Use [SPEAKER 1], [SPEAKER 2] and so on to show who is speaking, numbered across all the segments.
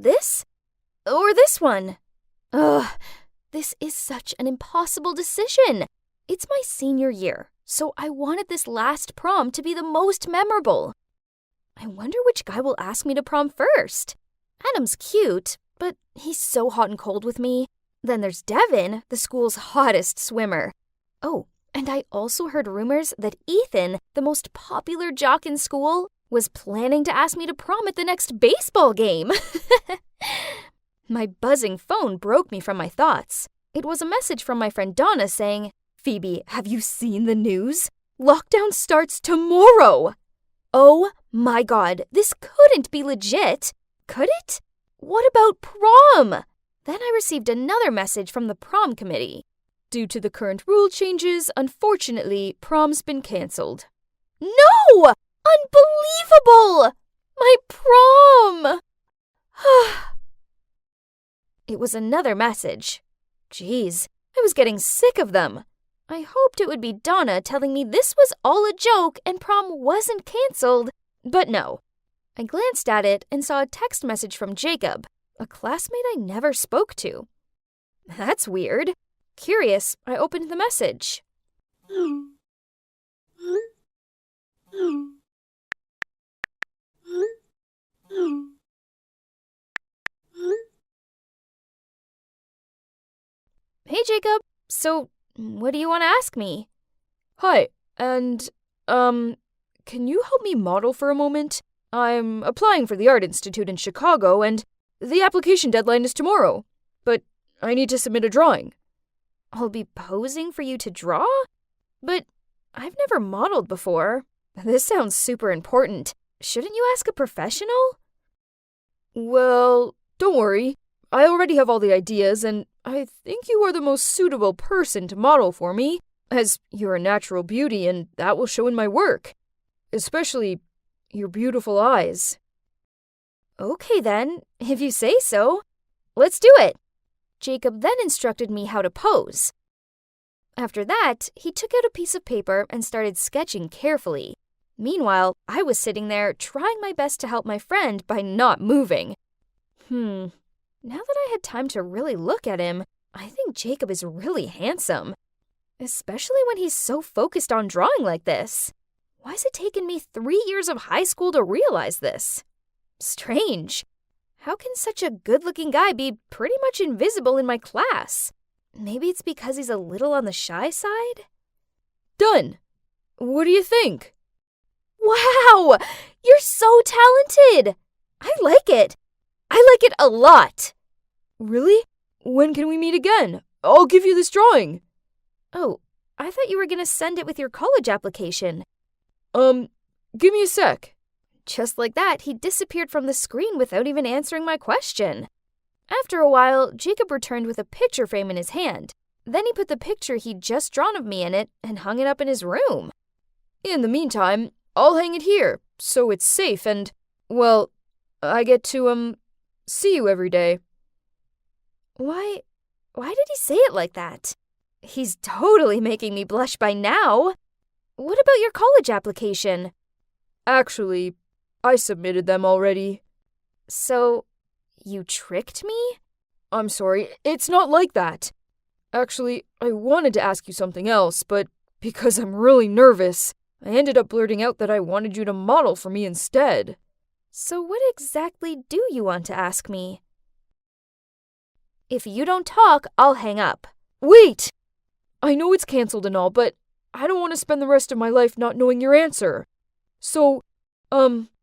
[SPEAKER 1] This? Or this one? Ugh, this is such an impossible decision. It's my senior year, so I wanted this last prom to be the most memorable. I wonder which guy will ask me to prom first. Adam's cute, but he's so hot and cold with me. Then there's Devin, the school's hottest swimmer. Oh, and I also heard rumors that Ethan, the most popular jock in school, was planning to ask me to prom at the next baseball game. My buzzing phone broke me from my thoughts. It was a message from my friend Donna saying, "Phoebe, have you seen the news? Lockdown starts tomorrow!" Oh my god, this couldn't be legit. Could it? What about prom? Then I received another message from the prom committee. Due to the current rule changes, unfortunately, prom's been cancelled. No! Unbelievable! My prom! It was another message. Geez, I was getting sick of them. I hoped it would be Donna telling me this was all a joke and prom wasn't cancelled, but no. I glanced at it and saw a text message from Jacob, a classmate I never spoke to. That's weird. Curious, I opened the message. Hey, Jacob. So, what do you want to ask me?
[SPEAKER 2] Hi, and, can you help me model for a moment? I'm applying for the Art Institute in Chicago, and the application deadline is tomorrow. But I need to submit a drawing.
[SPEAKER 1] I'll be posing for you to draw? But I've never modeled before. This sounds super important. Shouldn't you ask a professional?
[SPEAKER 2] Well, don't worry. I already have all the ideas, and I think you are the most suitable person to model for me, as you're a natural beauty, and that will show in my work. Especially your beautiful eyes.
[SPEAKER 1] Okay then, if you say so. Let's do it. Jacob then instructed me how to pose. After that, he took out a piece of paper and started sketching carefully. Meanwhile, I was sitting there trying my best to help my friend by not moving. Now that I had time to really look at him, I think Jacob is really handsome. Especially when he's so focused on drawing like this. Why has it taken me 3 years of high school to realize this? Strange. How can such a good-looking guy be pretty much invisible in my class? Maybe it's because he's a little on the shy side?
[SPEAKER 2] Done! What do you think?
[SPEAKER 1] Wow! You're so talented! I like it. I like it a lot.
[SPEAKER 2] Really? When can we meet again? I'll give you this drawing.
[SPEAKER 1] Oh, I thought you were going to send it with your college application.
[SPEAKER 2] Give me a sec.
[SPEAKER 1] Just like that, he disappeared from the screen without even answering my question. After a while, Jacob returned with a picture frame in his hand. Then he put the picture he'd just drawn of me in it and hung it up in his room.
[SPEAKER 2] In the meantime, I'll hang it here, so it's safe and, well, I get to, see you every day.
[SPEAKER 1] Why did he say it like that? He's totally making me blush by now. What about your college application?
[SPEAKER 2] Actually, I submitted them already.
[SPEAKER 1] So, you tricked me?
[SPEAKER 2] I'm sorry, it's not like that. Actually, I wanted to ask you something else, but because I'm really nervous, I ended up blurting out that I wanted you to model for me instead.
[SPEAKER 1] So what exactly do you want to ask me? If you don't talk, I'll hang up.
[SPEAKER 2] Wait! I know it's canceled and all, but I don't want to spend the rest of my life not knowing your answer. So,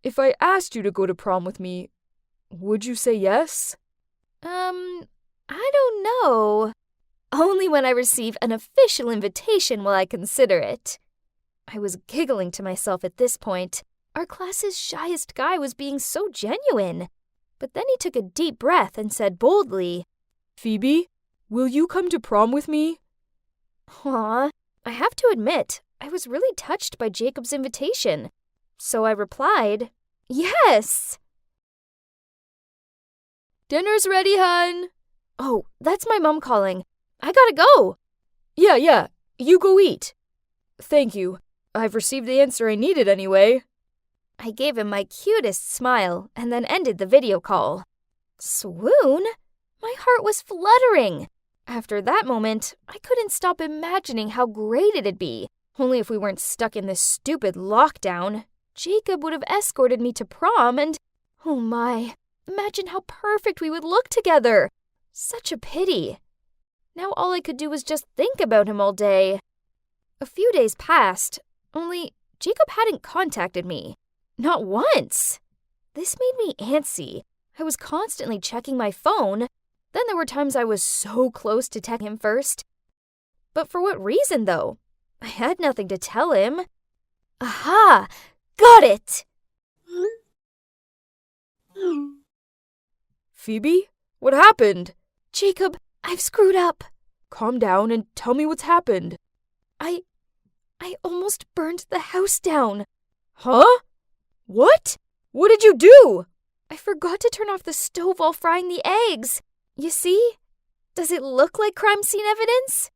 [SPEAKER 2] if I asked you to go to prom with me, would you say yes?
[SPEAKER 1] I don't know. Only when I receive an official invitation will I consider it. I was giggling to myself at this point. Our class's shyest guy was being so genuine. But then he took a deep breath and said boldly,
[SPEAKER 2] Phoebe, will you come to prom with me?
[SPEAKER 1] Aw, I have to admit, I was really touched by Jacob's invitation. So I replied, yes!
[SPEAKER 2] Dinner's ready, hun.
[SPEAKER 1] Oh, that's my mom calling. I gotta go.
[SPEAKER 2] Yeah, you go eat. Thank you. I've received the answer I needed anyway.
[SPEAKER 1] I gave him my cutest smile and then ended the video call. Swoon? My heart was fluttering. After that moment, I couldn't stop imagining how great it'd be. Only if we weren't stuck in this stupid lockdown, Jacob would have escorted me to prom and, oh my, imagine how perfect we would look together. Such a pity. Now all I could do was just think about him all day. A few days passed, only Jacob hadn't contacted me. Not once. This made me antsy. I was constantly checking my phone. Then there were times I was so close to texting him first. But for what reason, though? I had nothing to tell him. Aha! Got it!
[SPEAKER 2] Phoebe? What happened?
[SPEAKER 1] Jacob, I've screwed up.
[SPEAKER 2] Calm down and tell me what's happened.
[SPEAKER 1] I almost burned the house down.
[SPEAKER 2] Huh? What? What did you do?
[SPEAKER 1] I forgot to turn off the stove while frying the eggs. You see? Does it look like crime scene evidence?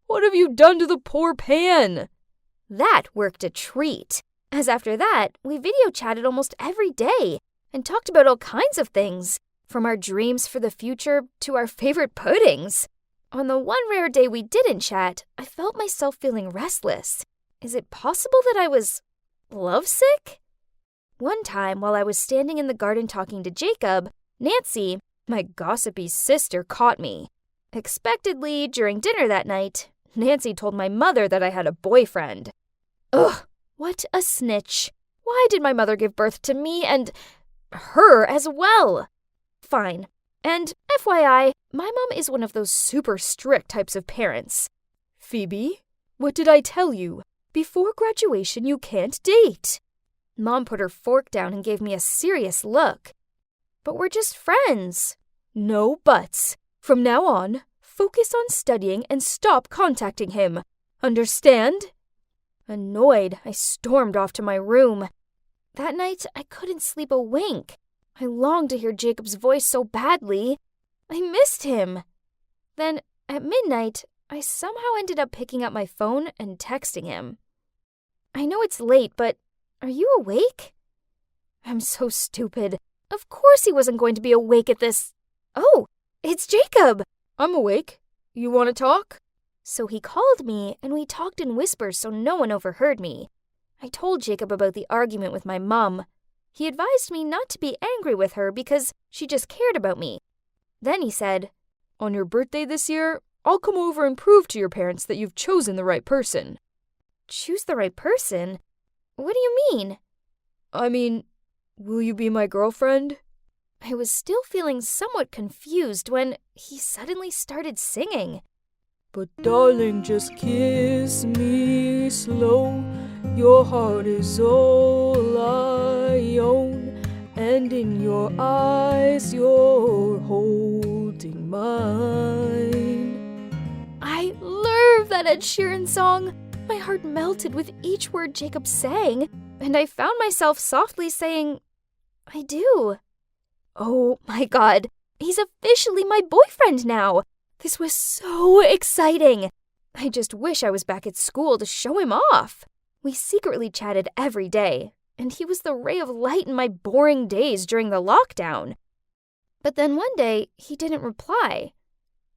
[SPEAKER 2] What have you done to the poor pan?
[SPEAKER 1] That worked a treat, as after that, we video chatted almost every day and talked about all kinds of things, from our dreams for the future to our favorite puddings. On the one rare day we didn't chat, I felt myself feeling restless. Is it possible that I was lovesick? One time, while I was standing in the garden talking to Jacob, Nancy, my gossipy sister, caught me. Expectedly, during dinner that night, Nancy told my mother that I had a boyfriend. Ugh, what a snitch. Why did my mother give birth to me and her as well? Fine. And FYI, my mom is one of those super strict types of parents.
[SPEAKER 2] Phoebe, what did I tell you? Before graduation, you can't date.
[SPEAKER 1] Mom put her fork down and gave me a serious look. But we're just friends.
[SPEAKER 2] No buts. From now on, focus on studying and stop contacting him. Understand?
[SPEAKER 1] Annoyed, I stormed off to my room. That night, I couldn't sleep a wink. I longed to hear Jacob's voice so badly. I missed him. Then, at midnight, I somehow ended up picking up my phone and texting him. I know it's late, but are you awake? I'm so stupid. Of course he wasn't going to be awake at this. Oh, it's Jacob.
[SPEAKER 2] I'm awake. You want to talk?
[SPEAKER 1] So he called me, and we talked in whispers so no one overheard me. I told Jacob about the argument with my mom. He advised me not to be angry with her because she just cared about me. Then he said,
[SPEAKER 2] On your birthday this year, I'll come over and prove to your parents that you've chosen the right person.
[SPEAKER 1] Choose the right person? What do you mean?
[SPEAKER 2] I mean, will you be my girlfriend?
[SPEAKER 1] I was still feeling somewhat confused when he suddenly started singing.
[SPEAKER 2] But darling, just kiss me slow. Your heart is all I own, and in your eyes you're holding mine.
[SPEAKER 1] I love that Ed Sheeran song. My heart melted with each word Jacob sang, and I found myself softly saying, I do. Oh my God, he's officially my boyfriend now. This was so exciting. I just wish I was back at school to show him off. We secretly chatted every day, and he was the ray of light in my boring days during the lockdown. But then one day, he didn't reply.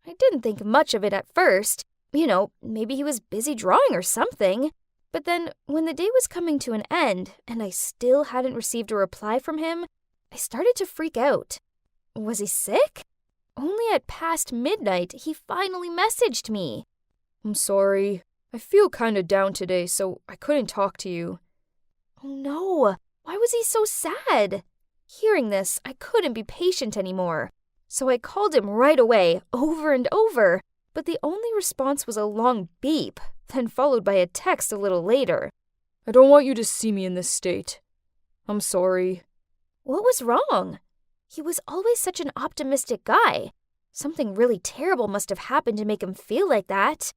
[SPEAKER 1] I didn't think much of it at first. You know, maybe he was busy drawing or something. But then, when the day was coming to an end, and I still hadn't received a reply from him, I started to freak out. Was he sick? Only at past midnight, he finally messaged me.
[SPEAKER 2] I'm sorry. I feel kinda down today, so I couldn't talk to you.
[SPEAKER 1] Oh no, why was he so sad? Hearing this, I couldn't be patient anymore. So I called him right away, over and over, but the only response was a long beep, then followed by a text a little later.
[SPEAKER 2] I don't want you to see me in this state. I'm sorry.
[SPEAKER 1] What was wrong? He was always such an optimistic guy. Something really terrible must have happened to make him feel like that.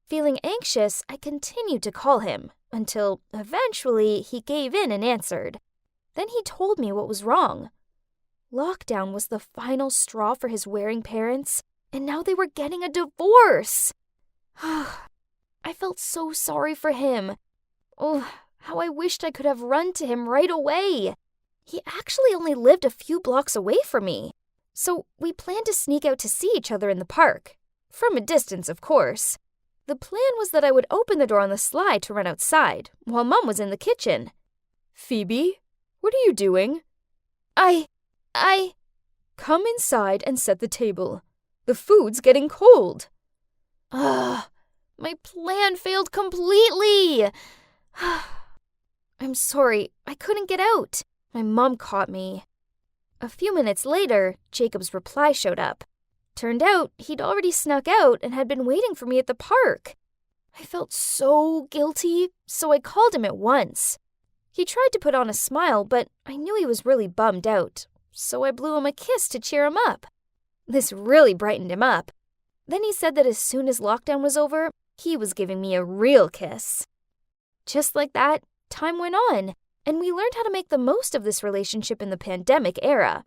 [SPEAKER 1] Feeling anxious, I continued to call him, until eventually he gave in and answered. Then he told me what was wrong. Lockdown was the final straw for his wearing parents, and now they were getting a divorce. I felt so sorry for him. Oh, how I wished I could have run to him right away. He actually only lived a few blocks away from me. So we planned to sneak out to see each other in the park. From a distance, of course. The plan was that I would open the door on the slide to run outside, while Mom was in the kitchen.
[SPEAKER 2] Phoebe, what are you doing?
[SPEAKER 1] I...
[SPEAKER 2] Come inside and set the table. The food's getting cold.
[SPEAKER 1] Ugh, my plan failed completely. I'm sorry, I couldn't get out. My mom caught me. A few minutes later, Jacob's reply showed up. Turned out he'd already snuck out and had been waiting for me at the park. I felt so guilty, so I called him at once. He tried to put on a smile, but I knew he was really bummed out, so I blew him a kiss to cheer him up. This really brightened him up. Then he said that as soon as lockdown was over, he was giving me a real kiss. Just like that, time went on, and we learned how to make the most of this relationship in the pandemic era.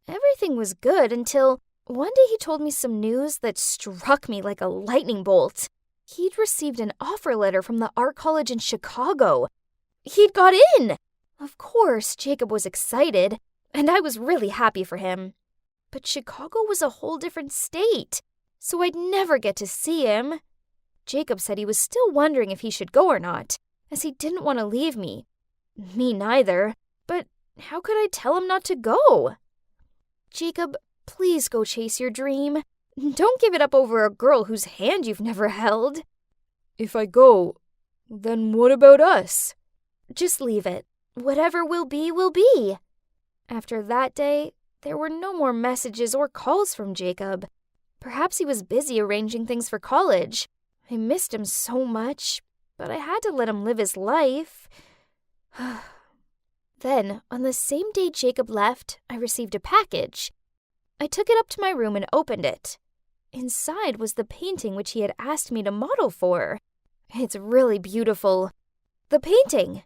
[SPEAKER 1] Everything was good until one day he told me some news that struck me like a lightning bolt. He'd received an offer letter from the art college in Chicago. He'd got in! Of course, Jacob was excited, and I was really happy for him. But Chicago was a whole different state, so I'd never get to see him. Jacob said he was still wondering if he should go or not, as he didn't want to leave me. Me neither, but how could I tell him not to go? Jacob, please go chase your dream. Don't give it up over a girl whose hand you've never held.
[SPEAKER 2] If I go, then what about us?
[SPEAKER 1] Just leave it. Whatever will be, will be. After that day, there were no more messages or calls from Jacob. Perhaps he was busy arranging things for college. I missed him so much, but I had to let him live his life. Then, on the same day Jacob left, I received a package. I took it up to my room and opened it. Inside was the painting which he had asked me to model for. It's really beautiful. The painting!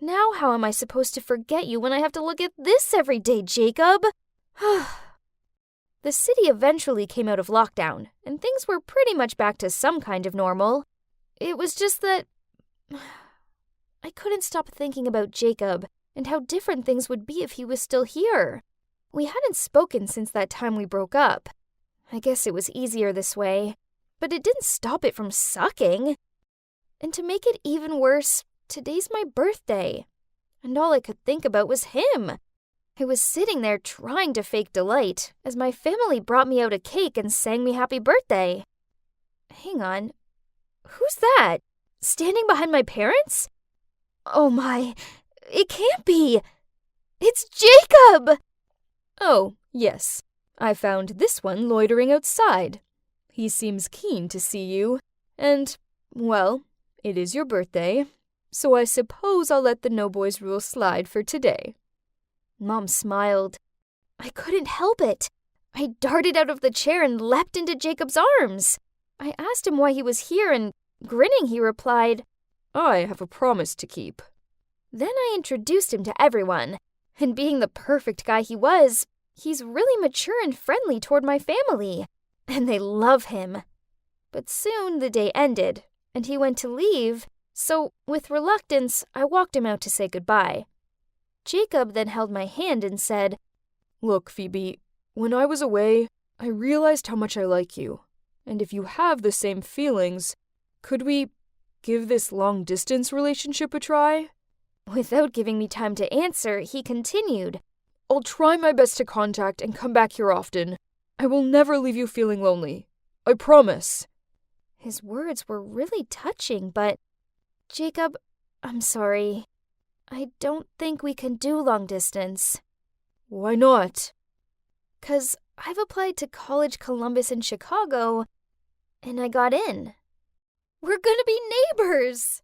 [SPEAKER 1] Now how am I supposed to forget you when I have to look at this every day, Jacob? The city eventually came out of lockdown, and things were pretty much back to some kind of normal. It was just that I couldn't stop thinking about Jacob and how different things would be if he was still here. We hadn't spoken since that time we broke up. I guess it was easier this way, but it didn't stop it from sucking. And to make it even worse, today's my birthday, and all I could think about was him. I was sitting there trying to fake delight as my family brought me out a cake and sang me happy birthday. Hang on, who's that? Standing behind my parents? Oh my, it can't be! It's Jacob!
[SPEAKER 2] Oh, yes. I found this one loitering outside. He seems keen to see you, and, well, it is your birthday, so I suppose I'll let the no boys rule slide for today.
[SPEAKER 1] Mom smiled. I couldn't help it. I darted out of the chair and leapt into Jacob's arms. I asked him why he was here, and grinning, he replied,
[SPEAKER 2] I have a promise to keep.
[SPEAKER 1] Then I introduced him to everyone, and being the perfect guy he was, he's really mature and friendly toward my family, and they love him. But soon the day ended, and he went to leave, so with reluctance, I walked him out to say goodbye. Jacob then held my hand and said,
[SPEAKER 2] Look, Phoebe, when I was away, I realized how much I like you, and if you have the same feelings, could we give this long-distance relationship a try?
[SPEAKER 1] Without giving me time to answer, he continued,
[SPEAKER 2] I'll try my best to contact and come back here often. I will never leave you feeling lonely. I promise.
[SPEAKER 1] His words were really touching, but, Jacob, I'm sorry. I don't think we can do long distance.
[SPEAKER 2] Why not?
[SPEAKER 1] 'Cause I've applied to College Columbus in Chicago, and I got in. We're gonna be neighbors!